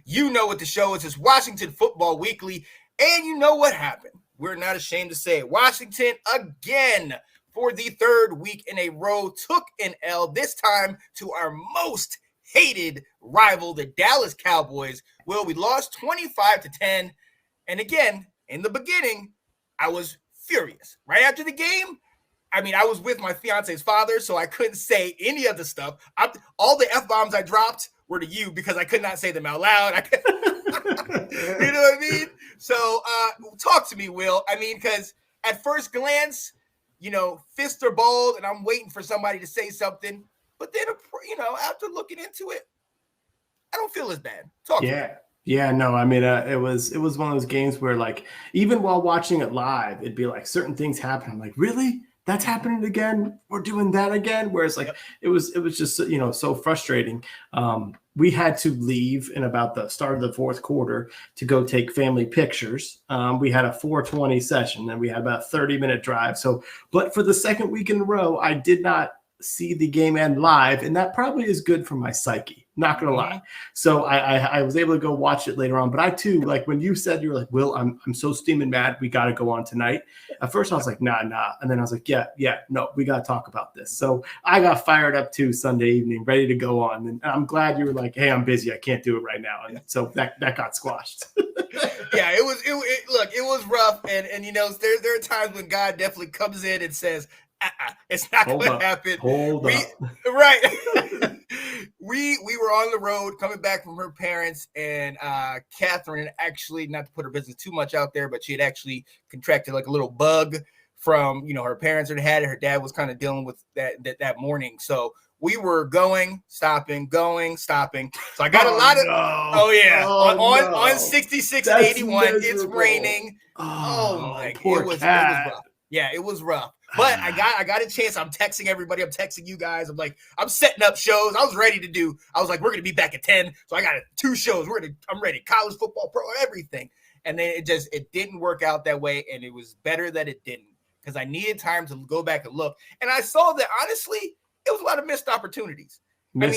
You know what the show is. It's Washington Football Weekly, and you know what happened. We're not ashamed to say it. Washington, again, for the third week in a row, took an L, this time to our most hated rival, the Dallas Cowboys. Well, we lost 25-10, and again, in the beginning, I was furious. Right after the game, I mean, I was with my fiance's father, so I couldn't say any of the stuff. All the F-bombs I dropped were to you because I could not say them out loud. You know what I mean? So talk to me, Will. I mean, because at first glance, you know, fists are balled, and I'm waiting for somebody to say something. But then, you know, after looking into it, I don't feel as bad. Talk to me. Yeah, no, I mean, it was one of those games where, like, even while watching it live, it'd be like certain things happen. I'm like, really? That's happening again? We're doing that again? Whereas, like, it was just, you know, so frustrating. We had to leave in about the start of the fourth quarter to go take family pictures. We had a 4:20 session, and we had about a 30-minute drive. So, but for the second week in a row, I did not see the game end live, and that probably is good for my psyche, not gonna lie. So I was able to go watch it later on, but I too, like when you said, you were like, Will, I'm so steaming mad, we got to go on tonight. At first I was like, nah, and then I was like, yeah, no, we got to talk about this. So I got fired up too Sunday evening, ready to go on, and I'm glad you were like, hey, I'm busy, I can't do it right now, and so that got squashed. Yeah, it was rough, and you know, there are times when God definitely comes in and says, it's not going to happen. Hold up. Right. we were on the road coming back from her parents, and Catherine, actually, not to put her business too much out there, but she had actually contracted like a little bug from, you know, her parents had had it. Her dad was kind of dealing with that morning. So we were stopping. So I got a lot of, on 66 and 81, miserable. It's raining. It was rough. Yeah, it was rough. But I got a chance. I'm texting everybody. I'm texting you guys. I'm setting up shows. I was like, we're going to be back at 10. So I got 2 shows. I'm ready. College football, pro, everything. And then it didn't work out that way. And it was better that it didn't, because I needed time to go back and look. And I saw that, honestly, it was a lot of missed opportunities.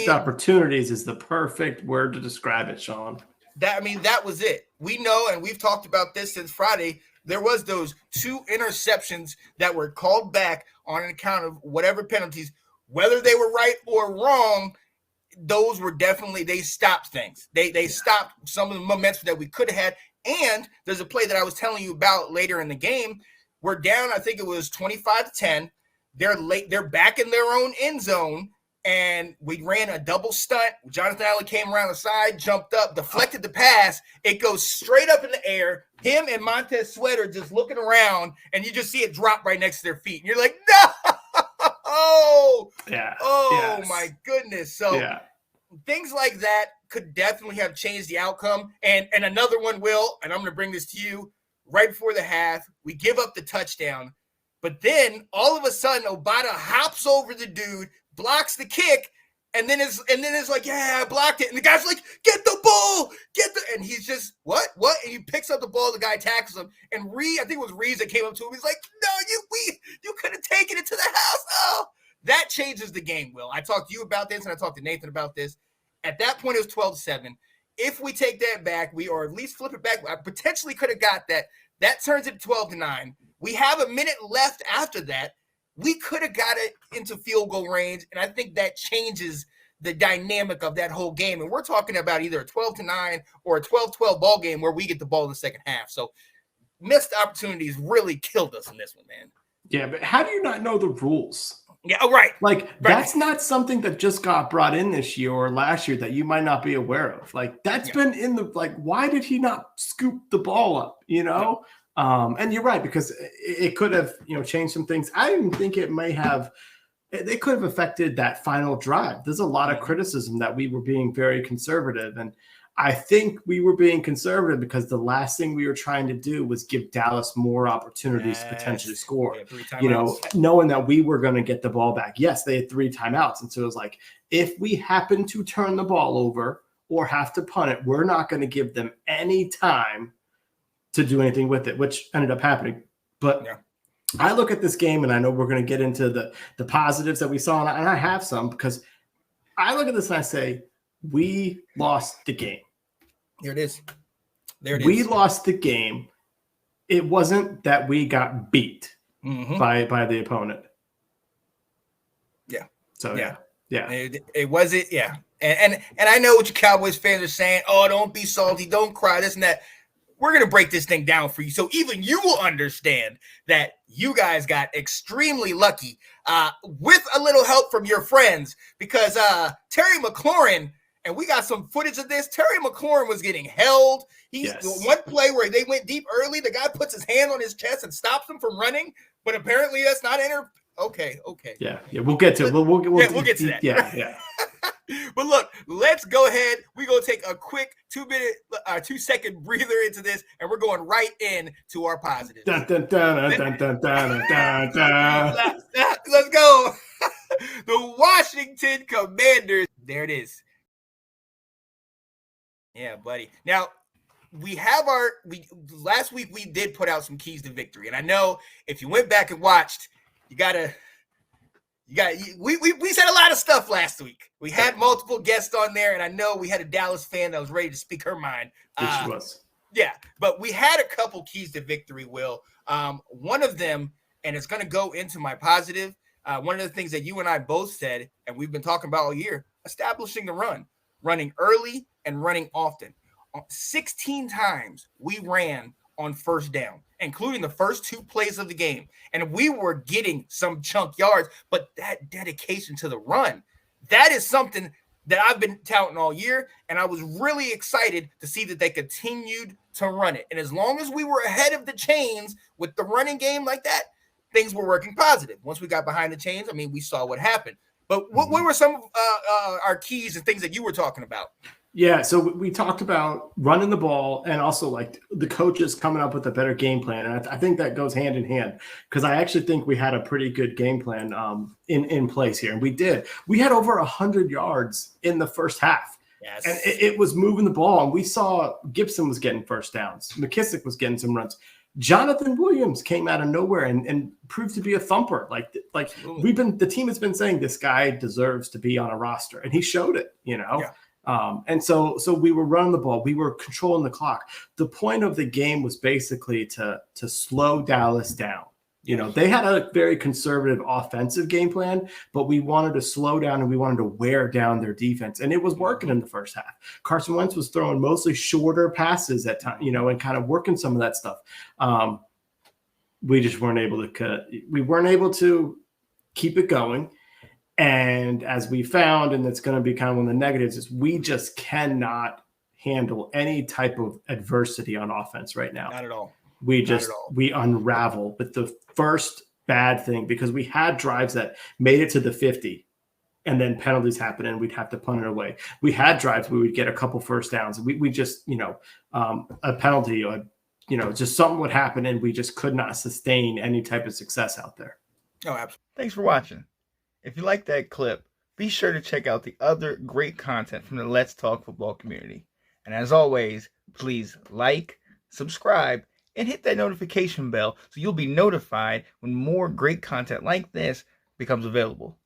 Opportunities is the perfect word to describe it, Sean. That was it. We know, and we've talked about this since Friday, there was those 2 interceptions that were called back on account of whatever penalties, whether they were right or wrong. Those were definitely, they stopped things. They stopped some of the momentum that we could have had. And there's a play that I was telling you about later in the game. We're down, I think it was 25-10. They're back in their own end zone, and we ran a double stunt. Jonathan Allen came around the side, jumped up, deflected the pass. It goes straight up in the air. Him and Montez Sweat are just looking around, and you just see it drop right next to their feet. And you're like, no! My goodness. So things like that could definitely have changed the outcome. And another one, Will, and I'm going to bring this to you, right before the half, we give up the touchdown. But then, all of a sudden, Obata hops over the dude, blocks the kick, and then it's like, yeah, I blocked it. And the guy's like, get the ball, and he's just, what? And he picks up the ball, the guy tackles him. And I think it was Reeves that came up to him. He's like, no, you could have taken it to the house. Oh, that changes the game, Will. I talked to you about this, and I talked to Nathan about this. At that point, it was 12-7. If we take that back, or at least flip it back, I potentially could have got that. That turns it to 12-9. We have a minute left after that. We could have got it into field goal range, and I think that changes the dynamic of that whole game. And we're talking about either a 12-9 or a 12-12 ball game where we get the ball in the second half. So missed opportunities really killed us in this one, man. Yeah, but how do you not know the rules? Yeah, right. That's not something that just got brought in this year or last year that you might not be aware of. That's been in the, why did he not scoop the ball up, you know? Yeah. And you're right, because it could have, changed some things. I didn't think they could have affected that final drive. There's a lot of criticism that we were being very conservative. And I think we were being conservative because the last thing we were trying to do was give Dallas more opportunities to potentially score, knowing that we were going to get the ball back. Yes, they had 3 timeouts. And so it was like, if we happen to turn the ball over or have to punt it, we're not going to give them any time to do anything with it, which ended up happening. But I look at this game, and I know we're going to get into the positives that we saw, and I have some, because I look at this and I say, we lost the game. There it is. We lost the game. It wasn't that we got beat by the opponent. Yeah. So yeah. It wasn't. Yeah. And I know what you Cowboys fans are saying. Oh, don't be salty. Don't cry. This and that. We're going to break this thing down for you. So even you will understand that you guys got extremely lucky with a little help from your friends, because Terry McLaurin, and we got some footage of this, Terry McLaurin was getting held. He's one play where they went deep early. The guy puts his hand on his chest and stops him from running, but apparently that's not Okay. Yeah. We'll get to it. We'll get to that. Yeah. But look, let's go ahead. We're going to take a quick 2-second breather into this, and we're going right into our positives. Let's go. The Washington Commanders. There it is. Yeah, buddy. Now, we have last week we did put out some keys to victory. And I know if you went back and watched, we said a lot of stuff last week. We had multiple guests on there, and I know we had a Dallas fan that was ready to speak her mind. She was. Yeah, but we had a couple keys to victory, Will. One of them, and it's going to go into my positive, one of the things that you and I both said, and we've been talking about all year, establishing the run, running early and running often. 16 times we ran on first down, including the first 2 plays of the game. And we were getting some chunk yards, but that dedication to the run, that is something that I've been touting all year. And I was really excited to see that they continued to run it. And as long as we were ahead of the chains with the running game like that, things were working positive. Once we got behind the chains, I mean, we saw what happened. But what were some of our keys and things that you were talking about? Yeah, so we talked about running the ball and also like the coaches coming up with a better game plan. And I think that goes hand in hand, because I actually think we had a pretty good game plan in place here. And we did. We had over 100 yards in the first half. Yes. And it was moving the ball. And we saw Gibson was getting first downs. McKissick was getting some runs. Jonathan Williams came out of nowhere and proved to be a thumper. Like the team has been saying this guy deserves to be on a roster, and he showed it, Yeah. And so we were running the ball. We were controlling the clock. The point of the game was basically to slow Dallas down. They had a very conservative offensive game plan, but we wanted to slow down and we wanted to wear down their defense. And it was working in the first half. Carson Wentz was throwing mostly shorter passes at time, and kind of working some of that stuff. We just weren't able to keep it going. And as we found, and it's going to be kind of one of the negatives, is we just cannot handle any type of adversity on offense right now. Not at all. We unravel with the first bad thing, because we had drives that made it to the 50 and then penalties happen and we'd have to punt it away. We had drives where we'd get a couple first downs. We just, a penalty, just something would happen and we just could not sustain any type of success out there. Oh, absolutely. Thanks for watching. If you like that clip, be sure to check out the other great content from the Let's Talk Football community. And as always, please like, subscribe, and hit that notification bell so you'll be notified when more great content like this becomes available.